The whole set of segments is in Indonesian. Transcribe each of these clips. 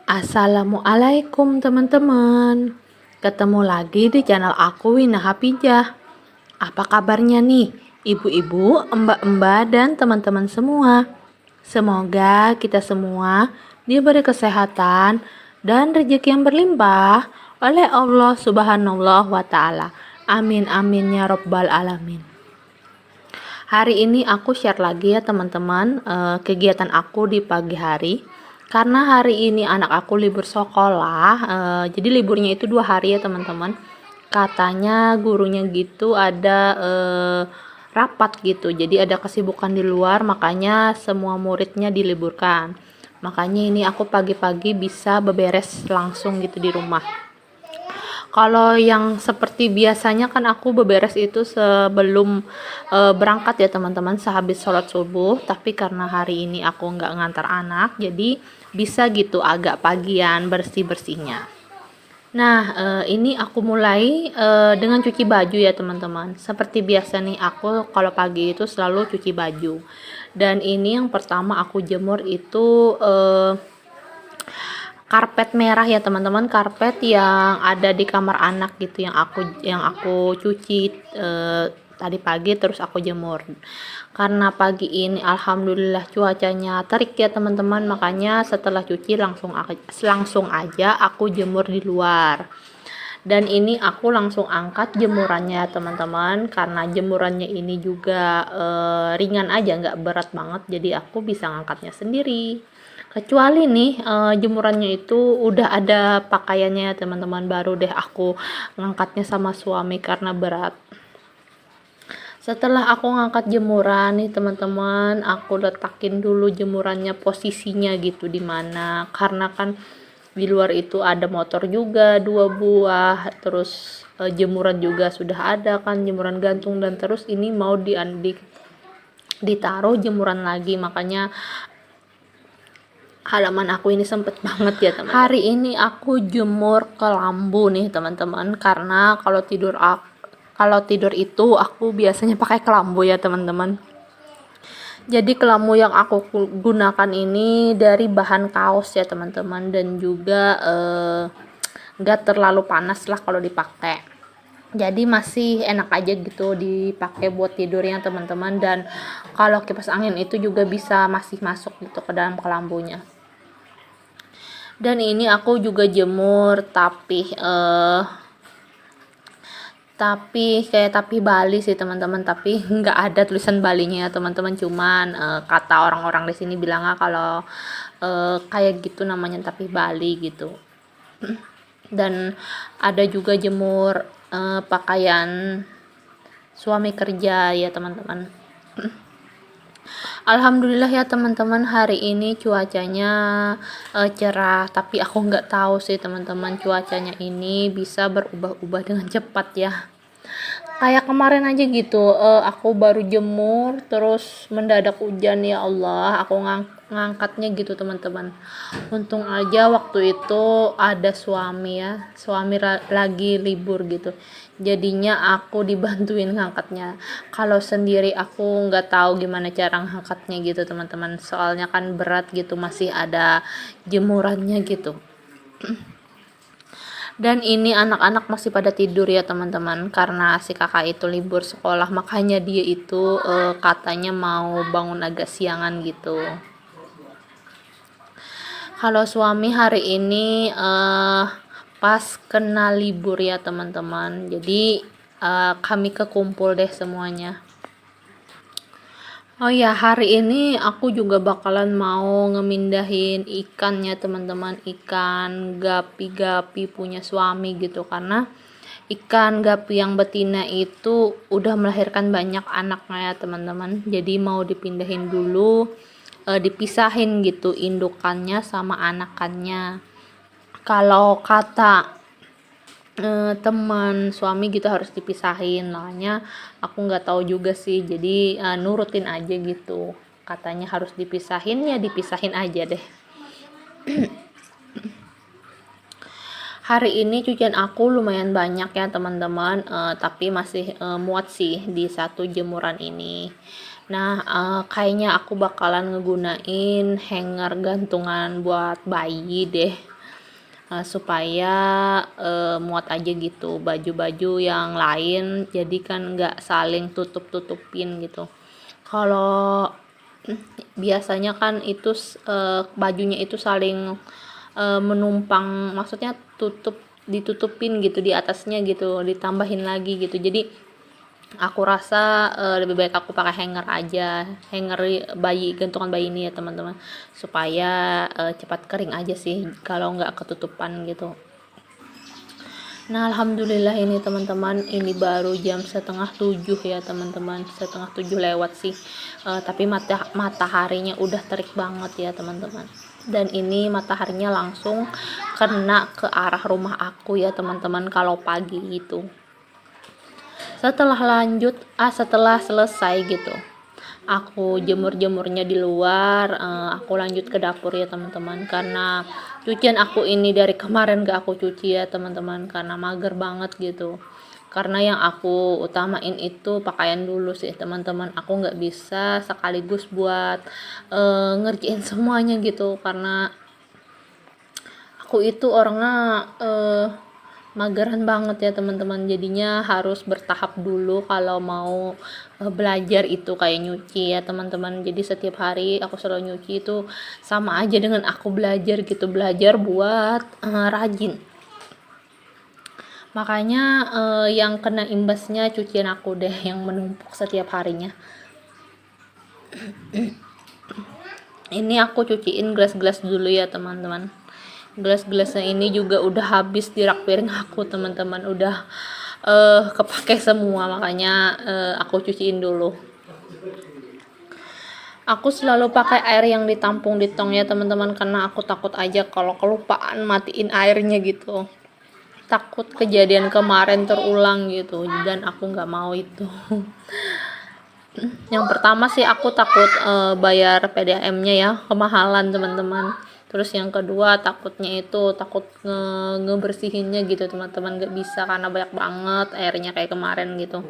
Assalamualaikum teman-teman. Ketemu lagi di channel aku Wina Hafijah. Apa kabarnya nih ibu-ibu, mbak-mbak dan teman-teman semua? Semoga kita semua diberi kesehatan dan rezeki yang berlimpah oleh Allah Subhanahu wa taala. Amin amin ya rabbal alamin. Hari ini aku share lagi ya teman-teman kegiatan aku di pagi hari. Karena hari ini anak aku libur sekolah, jadi liburnya itu 2 hari ya teman-teman. Katanya gurunya gitu ada rapat gitu, jadi ada kesibukan di luar, makanya semua muridnya diliburkan. Makanya ini aku pagi-pagi bisa beberes langsung gitu di rumah. Kalau yang seperti biasanya kan aku beberes itu sebelum berangkat ya teman-teman, sehabis sholat subuh. Tapi karena hari ini aku nggak ngantar anak, jadi bisa gitu agak pagian bersih-bersihnya. Nah, ini aku mulai dengan cuci baju ya teman-teman. Seperti biasa nih, aku kalau pagi itu selalu cuci baju. Dan ini yang pertama aku jemur itu karpet merah ya teman-teman, karpet yang ada di kamar anak gitu, yang aku cuci tadi pagi terus aku jemur. Karena pagi ini alhamdulillah cuacanya terik ya teman-teman, makanya setelah cuci langsung aja aku jemur di luar. Dan ini aku langsung angkat jemurannya teman-teman, karena jemurannya ini juga ringan aja, nggak berat banget, jadi aku bisa ngangkatnya sendiri. Kecuali nih jemurannya itu udah ada pakaiannya ya teman-teman, baru deh aku ngangkatnya sama suami karena berat. Setelah aku ngangkat jemuran nih teman-teman, aku letakin dulu jemurannya posisinya gitu di mana, karena kan di luar itu ada motor juga 2 buah, terus jemuran juga sudah ada kan, jemuran gantung, dan terus ini mau ditaruh jemuran lagi, makanya halaman aku ini sempet banget ya teman. Hari ini aku jemur kelambu nih teman-teman, karena kalau tidur itu aku biasanya pakai kelambu ya teman-teman. Jadi kelambu yang aku gunakan ini dari bahan kaos ya teman-teman, dan juga nggak terlalu panas lah kalau dipakai. Jadi masih enak aja gitu dipakai buat tidurnya teman-teman, dan kalau kipas angin itu juga bisa masih masuk gitu ke dalam kelambunya. Dan ini aku juga jemur tapi kayak tapi Bali sih teman-teman, tapi nggak ada tulisan Balinya ya teman-teman, cuman kata orang-orang di sini bilangnya kalau kayak gitu namanya tapi Bali gitu. Dan ada juga jemur pakaian suami kerja ya teman-teman. Alhamdulillah ya teman-teman, hari ini cuacanya cerah, tapi aku nggak tahu sih teman-teman, cuacanya ini bisa berubah-ubah dengan cepat ya. Kayak kemarin aja gitu, aku baru jemur terus mendadak hujan, ya Allah, aku ngangkatnya gitu teman-teman. Untung aja waktu itu ada suami lagi libur gitu, jadinya aku dibantuin ngangkatnya. Kalau sendiri aku nggak tahu gimana cara ngangkatnya gitu teman-teman, soalnya kan berat gitu, masih ada jemurannya gitu. Dan ini anak-anak masih pada tidur ya teman-teman, karena si kakak itu libur sekolah, makanya dia itu katanya mau bangun agak siangan gitu. Kalau suami hari ini pas kena libur ya teman-teman, jadi kami kekumpul deh semuanya. Oh ya, hari ini aku juga bakalan mau ngemindahin ikannya teman-teman, ikan gapi-gapi punya suami gitu, karena ikan gapi yang betina itu udah melahirkan banyak anaknya ya teman-teman, jadi mau dipindahin dulu, dipisahin gitu indukannya sama anakannya. Kalau kata teman suami gitu harus dipisahin, makanya aku nggak tahu juga sih, jadi nurutin aja gitu, katanya harus dipisahin, ya dipisahin aja deh. Hari ini cucian aku lumayan banyak ya teman-teman, tapi masih muat sih di satu jemuran ini. Nah, kayaknya aku bakalan ngegunain hanger gantungan buat bayi deh. supaya muat aja gitu baju-baju yang lain, jadi kan nggak saling tutup-tutupin gitu. Kalau biasanya kan itu bajunya itu saling menumpang, maksudnya ditutupin gitu di atasnya gitu, ditambahin lagi gitu. Jadi aku rasa lebih baik aku pakai hanger aja, hanger bayi, gantungan bayi ini ya teman-teman, supaya cepat kering aja sih kalau nggak ketutupan gitu. Nah, alhamdulillah ini teman-teman, ini baru jam 6:30 ya teman-teman, 6:30 lewat sih. Tapi mataharinya udah terik banget ya teman-teman. Dan ini mataharinya langsung kena ke arah rumah aku ya teman-teman kalau pagi gitu. Setelah selesai gitu, aku jemurnya di luar, aku lanjut ke dapur ya teman-teman, karena cucian aku ini dari kemarin gak aku cuci ya teman-teman, karena mager banget gitu. Karena yang aku utamain itu pakaian dulu sih teman-teman, aku nggak bisa sekaligus buat ngerjain semuanya gitu, karena aku itu orangnya mageran banget ya teman-teman, jadinya harus bertahap dulu kalau mau belajar itu kayak nyuci ya teman-teman. Jadi setiap hari aku selalu nyuci, itu sama aja dengan aku belajar gitu, belajar buat rajin. Makanya yang kena imbasnya cucian aku deh yang menumpuk setiap harinya. Ini aku cuciin gelas-gelas dulu ya teman-teman. Gelas-gelasnya ini juga udah habis di rak piring aku teman-teman, udah kepake semua, makanya aku cuciin dulu. Aku selalu pakai air yang ditampung di tong ya teman-teman, karena aku takut aja kalau kelupaan matiin airnya gitu, takut kejadian kemarin terulang gitu, dan aku nggak mau itu. Yang pertama sih aku takut bayar PDAM-nya ya kemahalan teman-teman. Terus yang kedua takutnya itu takut ngebersihinnya gitu teman-teman, nggak bisa karena banyak banget airnya kayak kemarin gitu.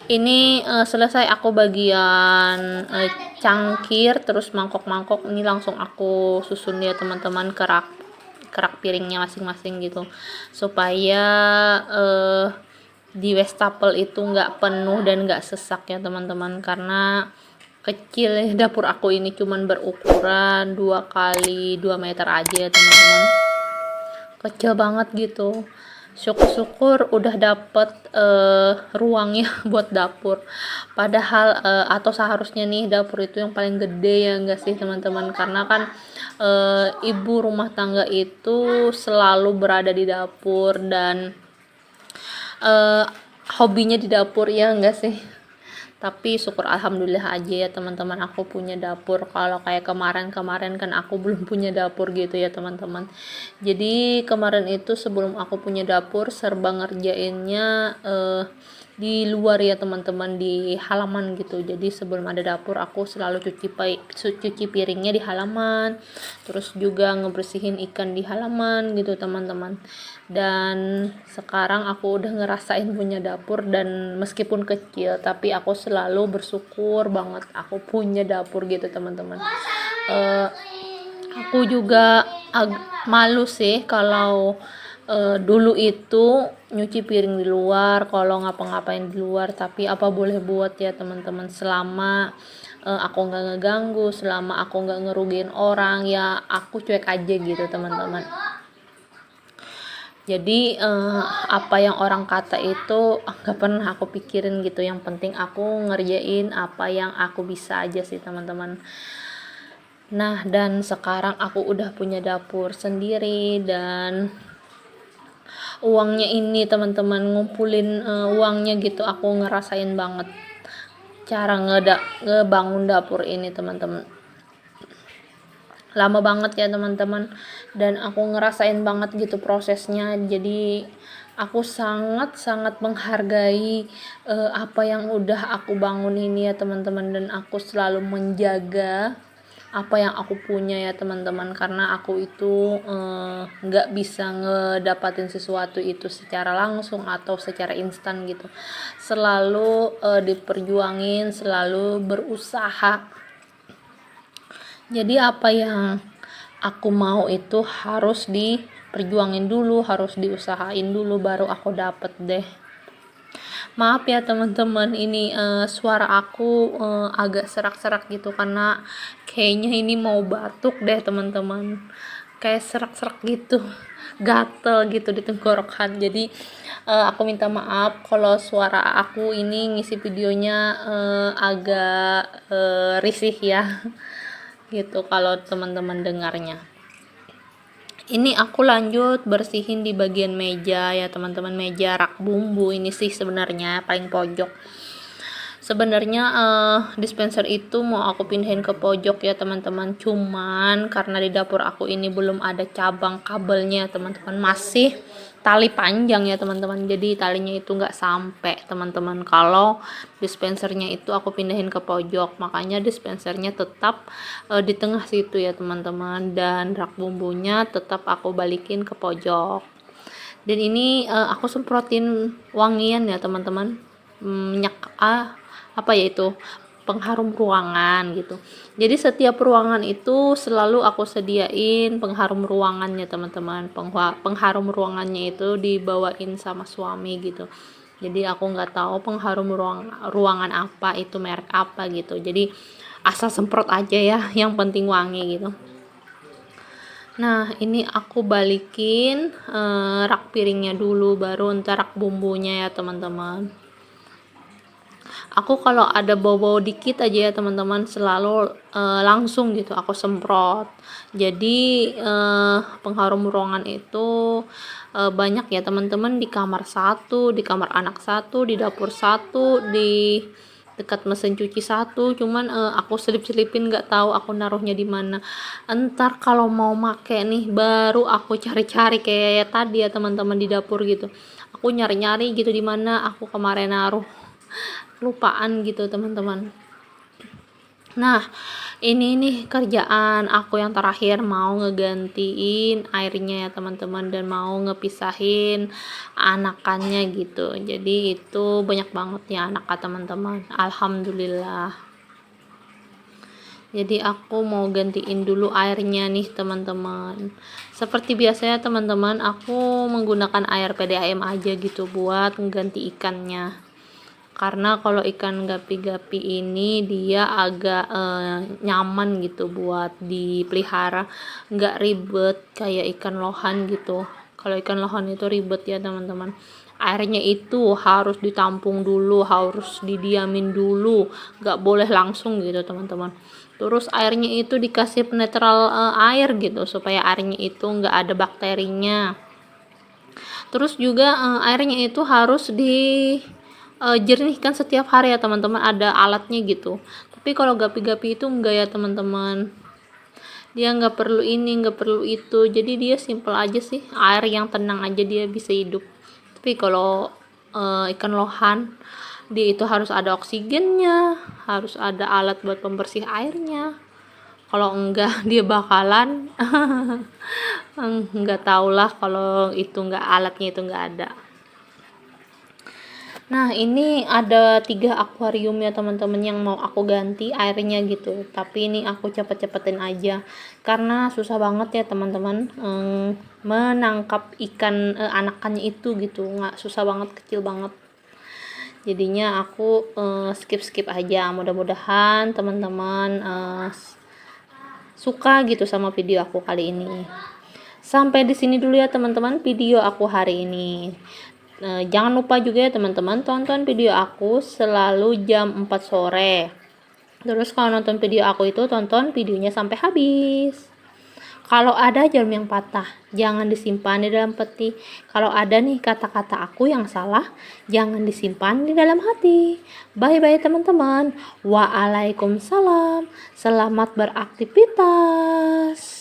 Ini selesai aku bagian cangkir, terus mangkok-mangkok ini langsung aku susun ya teman-teman ke rak piringnya masing-masing gitu, supaya di wastafel itu nggak penuh dan nggak sesak ya teman-teman, karena kecil ya dapur aku ini cuman berukuran 2 kali 2 meter aja ya teman-teman, kecil banget gitu. Syukur-syukur udah dapet ruangnya buat dapur, padahal atau seharusnya nih dapur itu yang paling gede ya enggak sih teman-teman, karena kan ibu rumah tangga itu selalu berada di dapur dan hobinya di dapur ya enggak sih. Tapi syukur alhamdulillah aja ya teman-teman, aku punya dapur. Kalau kayak kemarin kan aku belum punya dapur gitu ya teman-teman. Jadi kemarin itu sebelum aku punya dapur, serba ngerjainnya di luar ya teman-teman, di halaman gitu. Jadi sebelum ada dapur aku selalu cuci piringnya di halaman, terus juga ngebersihin ikan di halaman gitu teman-teman. Dan sekarang aku udah ngerasain punya dapur, dan meskipun kecil tapi aku selalu bersyukur banget aku punya dapur gitu teman-teman. Aku juga malu sih kalau dulu itu nyuci piring di luar, kalau ngapa-ngapain di luar, tapi apa boleh buat ya teman-teman, selama aku nggak ngeganggu, selama aku nggak ngerugiin orang, ya aku cuek aja gitu teman-teman. Jadi apa yang orang kata itu nggak pernah aku pikirin gitu, yang penting aku ngerjain apa yang aku bisa aja sih teman-teman. Nah, dan sekarang aku udah punya dapur sendiri, dan uangnya ini teman-teman, ngumpulin uangnya gitu, aku ngerasain banget cara ngebangun dapur ini teman-teman. Lama banget ya teman-teman, dan aku ngerasain banget gitu prosesnya. Jadi aku sangat menghargai apa yang udah aku bangun ini ya teman-teman, dan aku selalu menjaga apa yang aku punya ya teman-teman, karena aku itu nggak bisa ngedapatin sesuatu itu secara langsung atau secara instan gitu, selalu diperjuangin, selalu berusaha. Jadi apa yang aku mau itu harus diperjuangin dulu, harus diusahain dulu, baru aku dapet deh. Maaf ya teman-teman, ini suara aku agak serak-serak gitu karena kayaknya ini mau batuk deh teman-teman, kayak serak-serak gitu, gatel gitu di tenggorokan. Jadi aku minta maaf kalau suara aku ini ngisi videonya agak risih ya gitu kalau teman-teman dengarnya. Ini aku lanjut bersihin di bagian meja ya teman-teman, meja rak bumbu ini sih sebenarnya paling pojok. Sebenarnya dispenser itu mau aku pindahin ke pojok ya teman-teman, cuman karena di dapur aku ini belum ada cabang kabelnya teman-teman, masih tali panjang ya teman-teman, jadi talinya itu nggak sampai teman-teman kalau dispensernya itu aku pindahin ke pojok. Makanya dispensernya tetap di tengah situ ya teman-teman, dan rak bumbunya tetap aku balikin ke pojok. Dan ini aku semprotin wangian ya teman-teman, minyak apa ya itu, pengharum ruangan gitu. Jadi setiap ruangan itu selalu aku sediain pengharum ruangannya teman-teman. Pengharum ruangannya itu dibawain sama suami gitu. Jadi aku nggak tahu pengharum ruangan apa itu, merek apa gitu. Jadi asal semprot aja ya, yang penting wangi gitu. Nah ini aku balikin rak piringnya dulu, baru ntar rak bumbunya ya teman-teman. Aku kalau ada bau-bau dikit aja ya teman-teman, selalu langsung gitu aku semprot. Jadi pengharum ruangan itu banyak ya teman-teman, di kamar satu, di kamar anak satu, di dapur satu, di dekat mesin cuci satu. Cuman aku selip-selipin, nggak tahu aku naruhnya di mana. Entar kalau mau make nih baru aku cari-cari kayak tadi ya teman-teman, di dapur gitu. Aku nyari-nyari gitu di mana aku kemarin naruh, lupaan gitu teman-teman. Nah ini nih kerjaan aku yang terakhir, mau ngegantiin airnya ya teman-teman, dan mau ngepisahin anakannya gitu. Jadi itu banyak banget ya anak teman-teman, alhamdulillah. Jadi aku mau gantiin dulu airnya nih teman-teman. Seperti biasanya teman-teman, aku menggunakan air PDAM aja gitu buat mengganti ikannya. Karena kalau ikan gapi-gapi ini dia agak nyaman gitu buat dipelihara, nggak ribet kayak ikan lohan gitu. Kalau ikan lohan itu ribet ya teman-teman, airnya itu harus ditampung dulu, harus didiamin dulu, nggak boleh langsung gitu teman-teman. Terus airnya itu dikasih penetral air gitu supaya airnya itu nggak ada bakterinya. Terus juga airnya itu harus jernihkan setiap hari ya teman-teman, ada alatnya gitu. Tapi kalau gapi-gapi itu enggak ya teman-teman, dia nggak perlu ini, nggak perlu itu, jadi dia simple aja sih, air yang tenang aja dia bisa hidup. Tapi kalau ikan lohan, dia itu harus ada oksigennya, harus ada alat buat pembersih airnya. Kalau enggak dia bakalan nggak tahulah kalau itu nggak, alatnya itu nggak ada. Nah ini ada 3 akuarium ya teman-teman yang mau aku ganti airnya gitu, tapi ini aku cepet-cepetin aja karena susah banget ya teman-teman menangkap ikan anakannya itu gitu, nggak, susah banget, kecil banget. Jadinya aku skip aja. Mudah-mudahan teman-teman suka gitu sama video aku kali ini. Sampai di sini dulu ya teman-teman video aku hari ini. Jangan lupa juga ya teman-teman, tonton video aku selalu jam 4 sore. Terus kalau nonton video aku itu tonton videonya sampai habis. Kalau ada jarum yang patah, jangan disimpan di dalam peti. Kalau ada nih kata-kata aku yang salah, jangan disimpan di dalam hati. Bye-bye teman-teman. Waalaikumsalam. Selamat beraktivitas.